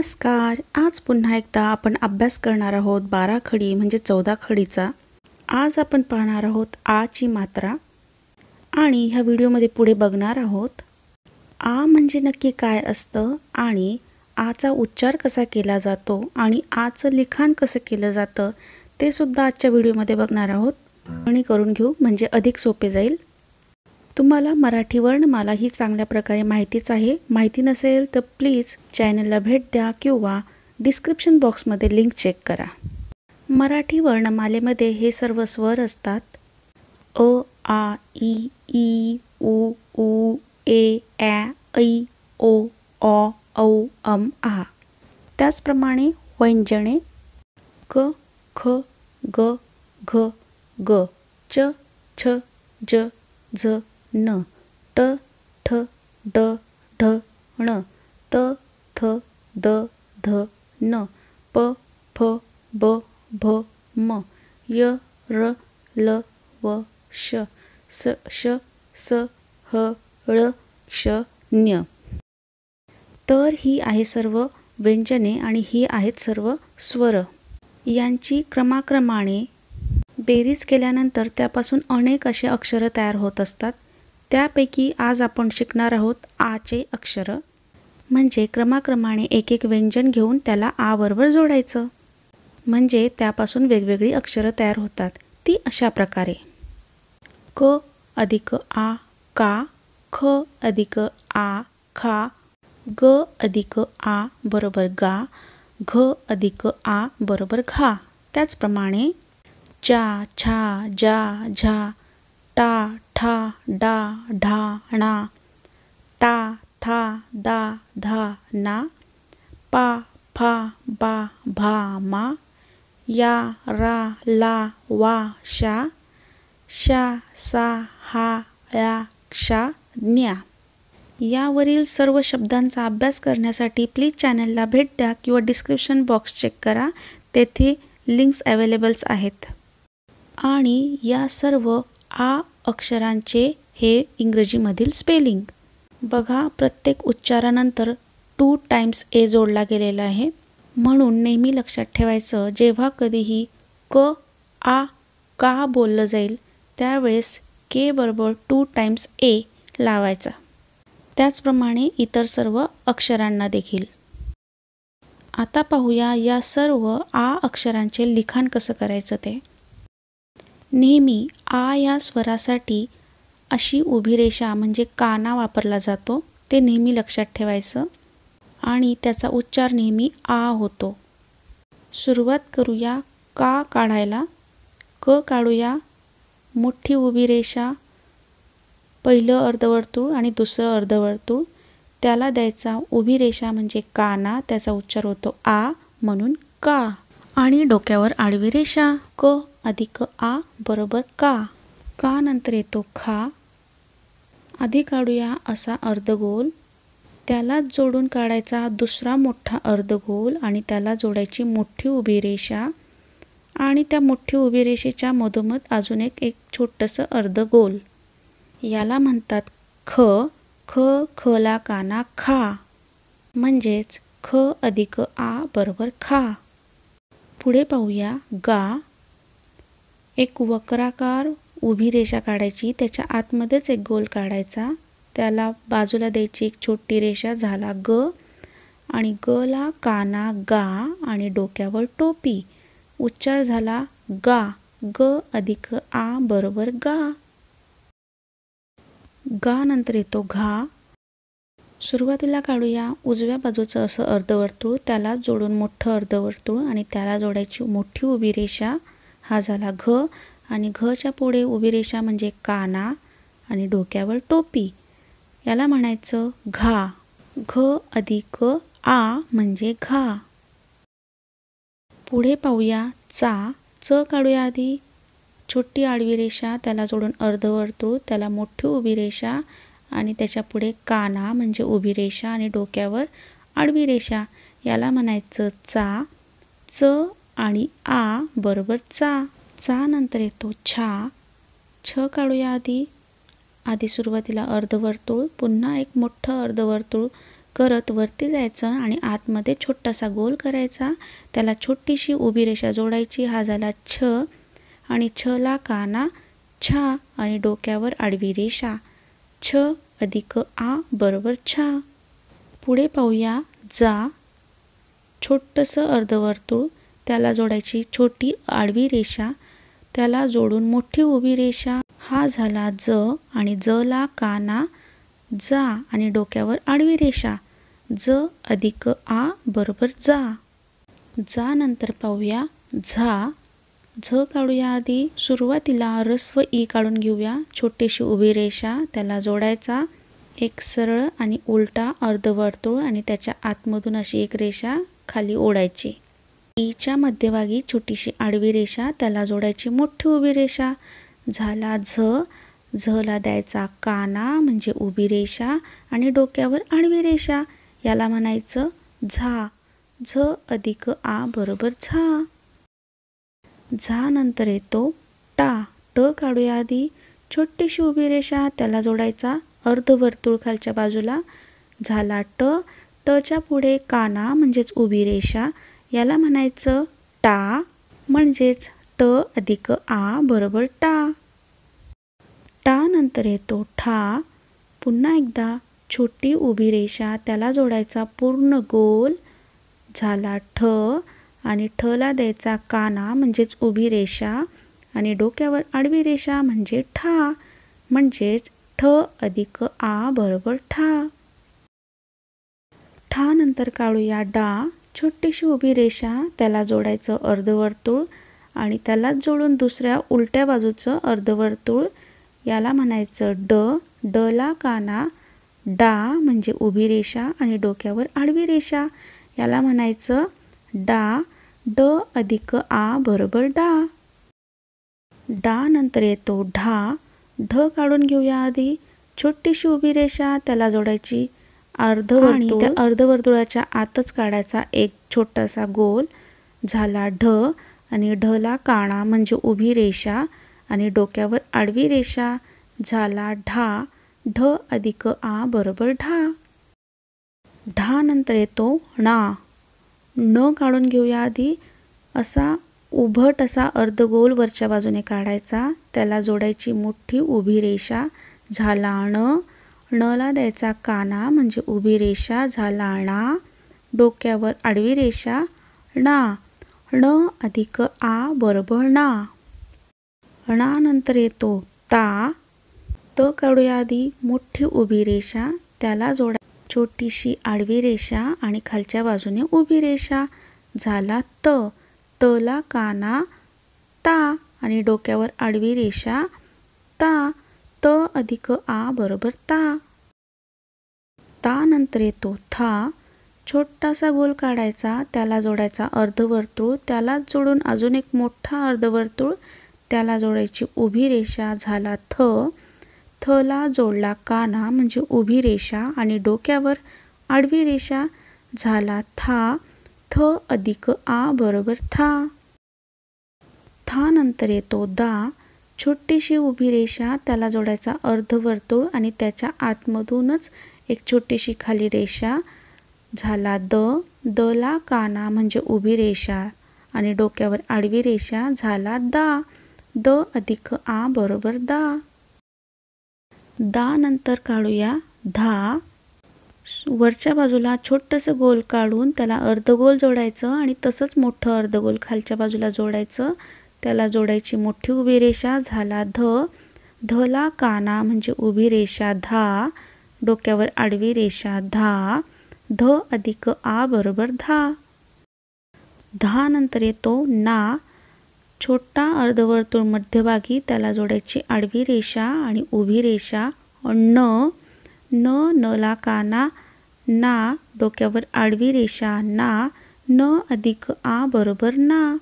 नमस्कार. आज पुन्हा एकदा आपण अभ्यास करणार आहोत 12 खडी म्हणजे 14 खडीचा. आज आपण पाहणार आहोत आ ची मात्रा आणि ह्या व्हिडिओमध्ये पुढे बघणार आहोत आ म्हणजे नक्की काय असतं आणि आचा उच्चार कसा केला जातो आणि आचं लिखाण कसं केलं जातं ते सुद्धा आजच्या व्हिडिओमध्ये बघणार आहोत. आणि करून घेऊ म्हणजे अधिक सोपे जाईल. तुम्हाला मराठी वर्णमाला ही चांगल्या प्रकारे माहितीच आहे. माहिती नसेल तर प्लीज चॅनलला भेट द्या किंवा डिस्क्रिप्शन बॉक्समध्ये लिंक चेक करा. मराठी वर्णमालेमध्ये हे सर्व स्वर असतात. अ, आ, इ, ई, उ, ऊ, ए, ऐ, ऐ, ओ, ऑ, औ, आ. त्याचप्रमाणे व्यंजने क, ख, ग, घ, ग, च, छ, ज, झ, न, ट, ठ, ड, ढ, ण, त, थ, द, ध, न, प, फ, ब, भ, म, य, र, ल, व, श, श, स, ह, ळ, क्ष, ञ. तर ही आहे सर्व व्यंजने आणि ही आहेत सर्व स्वर. यांची क्रमाक्रमाने बेरीज केल्यानंतर त्यापासून अनेक असे अक्षर तयार होत असतात. त्यापैकी आज आपण शिकणार आहोत आचे अक्षर. म्हणजे क्रमाक्रमाने एक एक व्यंजन घेऊन त्याला आ बरोबर जोडायचं. म्हणजे त्यापासून वेगवेगळी अक्षर तयार होतात. ती अशा प्रकारे क अधिक आ का, ख अधिक आ खा, ग अधिक आ बरोबर गा, घ अधिक आ बरोबर घा. त्याचप्रमाणे चा, छा, जा, झा, टा, ठा, डा, ढा, णा, टा, था, दा, धा, ना, पा, फा, बा, भा, मा, या, रा, ला, वा, शा, शा, सा, हा, या,क्षा, ज्ञा. यावरील सर्व शब्दांचा अभ्यास करण्यासाठी प्लीज चॅनलला भेट द्या किंवा डिस्क्रिप्शन बॉक्स चेक करा. तेथे लिंक्स अवेलेबल्स आहेत. आणि या सर्व आ अक्षरांचे हे इंग्रजीमधील स्पेलिंग बघा. प्रत्येक उच्चारानंतर 2 टाइम्स ए जोडला गेलेला आहे. म्हणून नेहमी लक्षात ठेवायचं, जेव्हा कधीही क आ का बोललं जाईल त्यावेळेस के बरोबर 2 टाइम्स ए लावायचा. त्याचप्रमाणे इतर सर्व अक्षरांना देखील. आता पाहूया या सर्व आ अक्षरांचे लिखाण कसं करायचं ते. नेहमी आ या स्वरासाठी अशी उभी रेषा म्हणजे काना वापरला जातो. ते नेहमी लक्षात ठेवायचं आणि त्याचा उच्चार नेहमी आ होतो. सुरुवात करूया का काढायला. क काढूया. मोठी उभी रेषा, पहिलं अर्धवर्तुळ आणि दुसरं अर्धवर्तुळ, त्याला द्यायचा उभी रेषा म्हणजे काना. त्याचा उच्चार होतो आ म्हणून का. आणि डोक्यावर आडवी रेषा क अधिक आ बरोबर का. का नंतर येतो खा. आधी काढूया असा अर्धगोल, त्यालाच जोडून काढायचा दुसरा मोठा अर्धगोल आणि त्याला जोडायची मोठी उभी रेषा आणि त्या मोठी उभी रेषेच्या मधोमध अजून एक छोटंसं अर्धगोल. याला म्हणतात ख. ख, खला काना खा म्हणजेच ख अधिक आ बरोबर खा. पुढे पाहूया गा. एक वक्राकार उभी रेषा काढायची, त्याच्या आतमध्येच एक गोल काढायचा, त्याला बाजूला द्यायची एक छोटी रेषा, झाला ग. आणि ग ला काना गा आणि डोक्यावर टोपी. उच्चार झाला गा. ग अधिक आ बरोबर गा. गा नंतर येतो घा. सुरुवातीला काढूया उजव्या बाजूचं असं अर्धवर्तुळ, त्याला जोडून मोठं अर्धवर्तुळ आणि त्याला जोडायची मोठी उभी रेषा. हा झाला घ. आणि घच्या पुढे उभी रेषा म्हणजे काना आणि डोक्यावर टोपी. याला म्हणायचं घा. घ अधिक आ म्हणजे घा. पुढे पाहूया चा. च काढूया आधी. छोटी आडवी रेषा, त्याला जोडून अर्धवर्तुळ, त्याला मोठी उभी रेषा आणि त्याच्या पुढे काना म्हणजे उभी रेषा आणि डोक्यावर आडवी रेषा. याला म्हणायचं चा. च आणि आ बरोबर चा. चा नंतर येतो छा. छ काढूया आधी. सुरुवातीला अर्धवर्तुळ, पुन्हा एक मोठं अर्धवर्तुळ, करत वरती जायचं आणि आतमध्ये छोटासा गोल करायचा, त्याला छोटीशी उभी रेषा जोडायची। हा झाला छ आणि छ ला काना छा आणि डोक्यावर आडवी रेषा, छ अधिक आ बरोबर छा। पुढे पाहूया जा, छोटंसं अर्धवर्तुळ, त्याला जोडायची छोटी आडवी रेषा, त्याला जोडून मोठी उभी रेषा, हा झाला ज आणि ज ला काना जा आणि डोक्यावर आडवी रेषा, ज अधिक आ बरोबर जा। जा नंतर पाहूया झा, झ काढूया आधी, सुरुवातीला ऱ्स्व ई काढून घेऊया, छोटीशी उभी रेषा, त्याला जोडायचा, एक सरळ आणि उलटा अर्धवर्तुळ आणि त्याच्या आतमधून अशी एक रेषा खाली ओढायची। ईच्या मध्यभागी छोटीशी आडवी रेषा, त्याला जोडायची मोठी उभी रेषा, झाला झ, झ ला द्यायचा काना म्हणजे उभी रेषा आणि डोक्यावर आडवी रेषा, याला म्हणायचं झा, झ अधिक आ बरोबर झा। झा नंतर येतो टा, ट काढूया आधी, छोटीशी उभी रेषा, त्याला जोडायचा अर्धवर्तुळ खालच्या बाजूला, झाला ट, ट च्या पुढे काना म्हणजेच उभी रेषा, याला म्हणायचं टा म्हणजेच ट अधिक आ बरोबर टा। टा नंतर येतो ठा, पुन्हा एकदा छोटी उभी रेषा, त्याला जोडायचा पूर्ण गोल, झाला ठ आणि ठ ला द्यायचा काना म्हणजेच उभी रेषा आणि डोक्यावर आडवी रेषा म्हणजे ठा, म्हणजेच ठ अधिक आ बरोबर ठा। ठा नंतर काढूया डा, छोटीशी उभी रेषा, त्याला जोडायचं अर्धवर्तुळ आणि त्यालाच जोडून दुसऱ्या उलट्या बाजूचं अर्धवर्तुळ, याला म्हणायचं ड, ड ला काना डा म्हणजे उभी रेषा आणि डोक्यावर आडवी रेषा, याला म्हणायचं डा, ड अधिक आ बरोबर डा। डा नंतर येतो ढा, ढ काढून घेऊया आधी, छोटीशी उभी रेषा, त्याला जोडायची अर्धवर्तुळ, त्या अर्धवर्तुळाच्या आतच काढायचा एक छोटासा गोल, झाला ढ आणि ढ ला काना म्हणजे उभी रेषा आणि डोक्यावर आडवी रेषा, झाला ढा, ढ अधिक आ बरोबर ढा। ढा नंतर येतो णा, न काढून घेऊया आधी, असा उभट असा अर्धगोल वरच्या बाजूने काढायचा, त्याला जोडायची मोठी उभी रेषा, झाला ण, ण ला द्यायचा काना म्हणजे उभी रेषा, झाला णा, डोक्यावर आडवी रेषा, णा, ण अधिक आ बरोबर णा। णा नंतर येतो ता, त काढूया आधी, मोठी उभी रेषा, त्याला जोडा छोटीशी आडवी रेषा आणि खालच्या बाजूने उभी रेषा, झाला त, त ला काना ता आणि डोक्यावर आडवी रेषा, ता, त अधिक आ बरोबर ता। ता नंतर येतो था, छोटासा गोल काढायचा, त्याला जोडायचा अर्धवर्तुळ, त्यालाच जोडून अजून एक मोठा अर्धवर्तुळ, त्याला जोडायची उभी रेषा, झाला थ, थ ला जोडला काना म्हणजे उभी रेषा आणि डोक्यावर आडवी रेषा, झाला था, थ अधिक आ बरोबर था। था नंतर येतो दा, छोटीशी उभी रेषा, त्याला जोडायचा अर्धवर्तुळ आणि त्याच्या आतमधूनच एक छोटीशी खाली रेषा, झाला द, द ला काना म्हणजे उभी रेषा आणि डोक्यावर आडवी रेषा, झाला दा, द अधिक आ बरोबर दा। दा नंतर काढूया धा, वरच्या बाजूला छोटंसं गोल काढून त्याला अर्धगोल जोडायचं आणि तसंच मोठं अर्धगोल खालच्या बाजूला जोडायचं, त्याला जोडायची मोठी उभी रेषा, झाला ध, ध ला काना म्हणजे उभी रेषा, धा, डोक्यावर आडवी रेषा, धा, ध अधिक आ बरोबर धा। धा नंतर येतो ना, छोटा अर्धवर्तुळ मध्यभागी, त्याला जोडायची आडवी रेषा आणि उभी रेषा, न, न, न ला काना ना, डोक्यावर आडवी रेषा, ना, न अधिक आ बरोबर ना।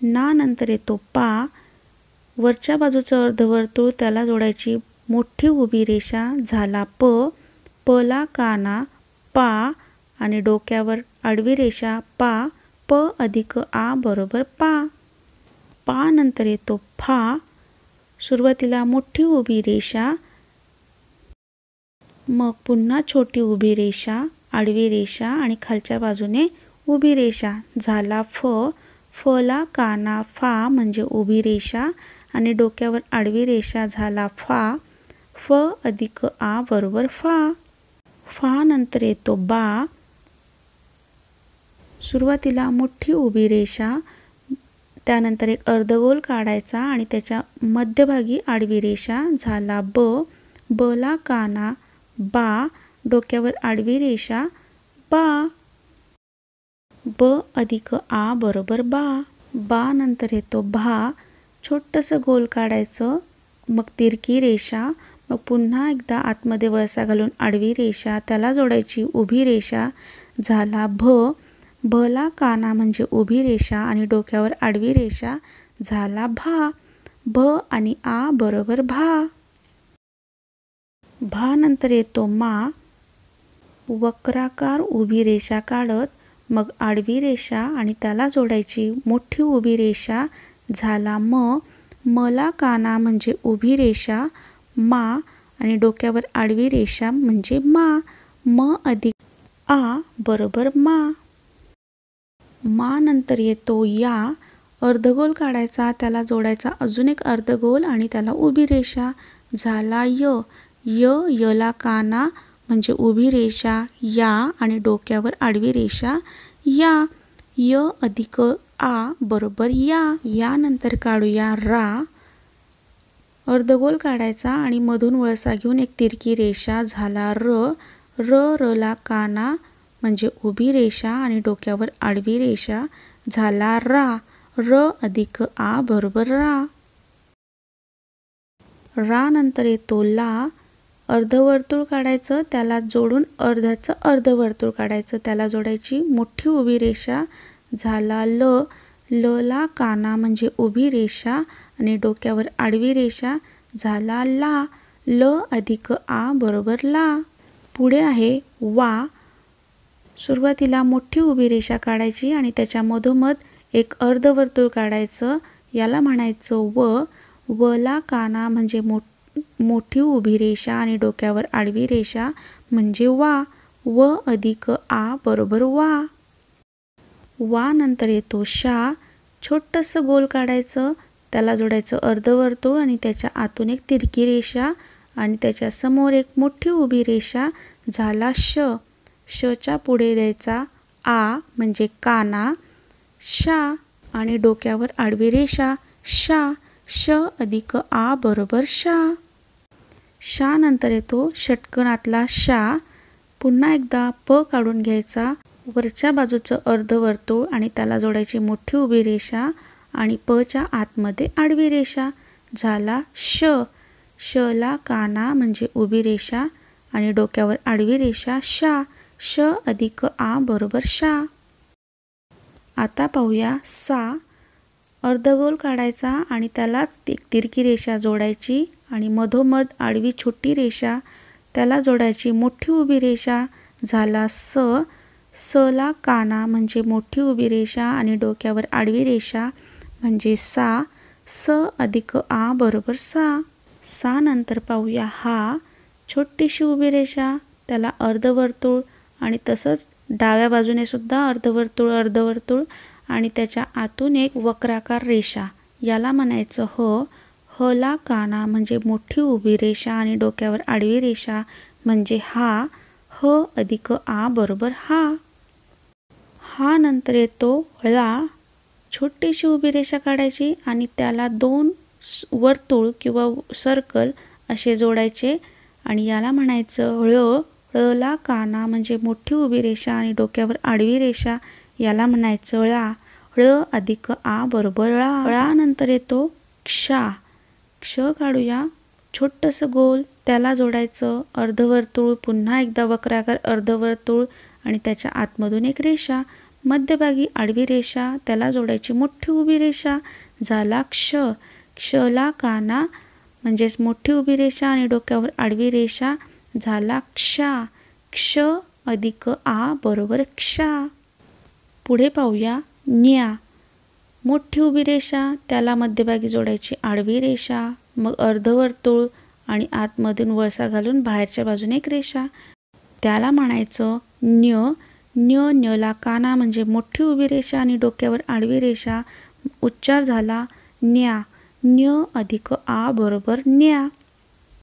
ना नंतर येतो पा, वरच्या बाजूचं अर्धवर्तुळ, त्याला जोडायची मोठी उभी रेषा, झाला प, प ला काना पा आणि डोक्यावर आडवी रेषा, पा, प अधिक आ बरोबर पा। पा नंतर येतो फा, सुरुवातीला मोठी उभी रेषा, मग पुन्हा छोटी उभी रेषा, आडवी रेषा आणि खालच्या बाजूने उभी रेषा. झाला फ. फला काना फा म्हणजे उभी रेषा आणि डोक्यावर आडवी रेषा. झाला फा. फ अधिक आ बरोबर फा. फा नंतर येतो बा. सुरुवातीला मोठी उभी रेषा, त्यानंतर एक अर्धगोल काढायचा आणि त्याच्या मध्यभागी आडवी रेषा. झाला ब. बला काना बा, डोक्यावर आडवी रेषा बा. ब अधिक आ बरोबर बा. बा नंतर येतो भा. छोटंसं गोल काढायचं, मग तिरकी रेषा, मग पुन्हा एकदा आतमध्ये वळसा घालून आडवी रेषा, त्याला जोडायची उभी रेषा. झाला भ. भला काना म्हणजे उभी रेषा आणि डोक्यावर आडवी रेषा. झाला भा. भ आणि आ बरोबर भा. भा नंतर येतो मा. वक्राकार उभी रेषा काढत मग आडवी रेषा आणि त्याला जोडायची मोठी उभी रेषा. झाला म. मला काना म्हणजे उभी रेषा मा आणि डोक्यावर आडवी रेषा म्हणजे मा. म अधिक आ बरोबर मा. मा नंतर येतो या. अर्धगोल काढायचा, त्याला जोडायचा अजून एक अर्धगोल आणि त्याला उभी रेषा. झाला य. य. यला काना म्हणजे उभी रेषा या आणि डोक्यावर आडवी रेषा या. य अधिक आ बरोबर या. यानंतर काढूया रा. अर्धगोल काढायचा आणि मधून वळसा घेऊन एक तिरकी रेषा. झाला र. र. रला काना म्हणजे उभी रेषा आणि डोक्यावर आडवी रेषा. झाला रा. र अधिक आ बरोबर रा. रा नंतर येतो ला. अर्धवर्तुळ काढायचं, त्याला जोडून अर्ध्याचं अर्धवर्तुळ काढायचं, त्याला जोडायची मोठी उभी रेषा. झाला ल. लला काना म्हणजे उभी रेषा आणि डोक्यावर आडवी रेषा. झाला ला. ल अधिक आ बरोबर ला. पुढे आहे वा. सुरुवातीला मोठी उभी रेषा काढायची आणि त्याच्या मधोमध एक अर्धवर्तुळ काढायचं, याला म्हणायचं व. वला काना म्हणजे मोठी उभी रेषा आणि डोक्यावर आडवी रेषा म्हणजे वा. व अधिक आ बरोबर वा. वा नंतर येतो शा. छोटंसं गोल काढायचं, त्याला जोडायचं अर्धवर्तुळ आणि त्याच्या आतून एक तिरकी रेषा आणि त्याच्या समोर एक मोठी उभी रेषा. झाला श. शच्या पुढे द्यायचा आ म्हणजे काना शा आणि डोक्यावर आडवी रेषा शा. श अधिक आ बरोबर शा. शा नंतर येतो षटकोनातला शा. पुन्हा एकदा प काढून घ्यायचा, वरच्या बाजूचं अर्धवर्तुळ आणि त्याला जोडायची मोठी उभी रेषा आणि पच्या आतमध्ये आडवी रेषा. झाला श. शला काना म्हणजे उभी रेषा आणि डोक्यावर आडवी रेषा शा. श अधिक आ बरोबर शा. आता पाहूया सा. अर्धगोल काढायचा आणि त्यालाच एक तिरकी रेषा जोडायची आणि मधोमध आडवी छोटी रेषा, त्याला जोडायची मोठी उभी रेषा. झाला स. सला काना म्हणजे मोठी उभी रेषा आणि डोक्यावर आडवी रेषा म्हणजे सा. स अधिक आ बरोबर सा. सा नंतर पाहूया हा. छोटीशी उभी रेषा, त्याला अर्धवर्तुळ आणि तसंच डाव्या बाजूने सुद्धा अर्धवर्तुळ आणि त्याच्या आतून एक वक्राकार रेषा, याला म्हणायचं ह. हला काना म्हणजे मोठी उभी रेषा आणि डोक्यावर आडवी रेषा म्हणजे हा. ह अधिक आ बरोबर हा. हा नंतर येतो ळा. छोटीशी उभी रेषा काढायची आणि त्याला दोन वर्तुळ किंवा सर्कल असे जोडायचे आणि याला म्हणायचं ळ. ळला काना म्हणजे मोठी उभी रेषा आणि डोक्यावर आडवी रेषा, याला म्हणायचं ळा. ळ अधिक आ बरोबर ळा. ळा नंतर येतोक्षा. क्ष काढूया. छोटंसं गोल, त्याला जोडायचं अर्धवर्तुळ, पुन्हा एकदा वक्राकार अर्धवर्तुळ आणि त्याच्या आतमधून एक रेषा, मध्यभागी आडवी रेषा, त्याला जोडायची मोठी उभी रेषा. झाला क्ष. क्षला काना म्हणजेच मोठी उभी रेषा आणि डोक्यावर आडवी रेषा. झालाक्षा. क्ष अधिक आ बरोबरक्षा. पुढे पाहूया न्या. मोठी उभी रेषा, त्याला मध्यभागी जोडायची आडवी रेषा, मग अर्धवर्तुळ आणि आतमधून वळसा घालून बाहेरच्या बाजूने एक रेषा. त्याला म्हणायचं न्य. न्य न्यला काना म्हणजे मोठी उभी रेषा आणि डोक्यावर आडवी रेषा. उच्चार झाला न्या. न्य अधिक आ बरोबर न्या.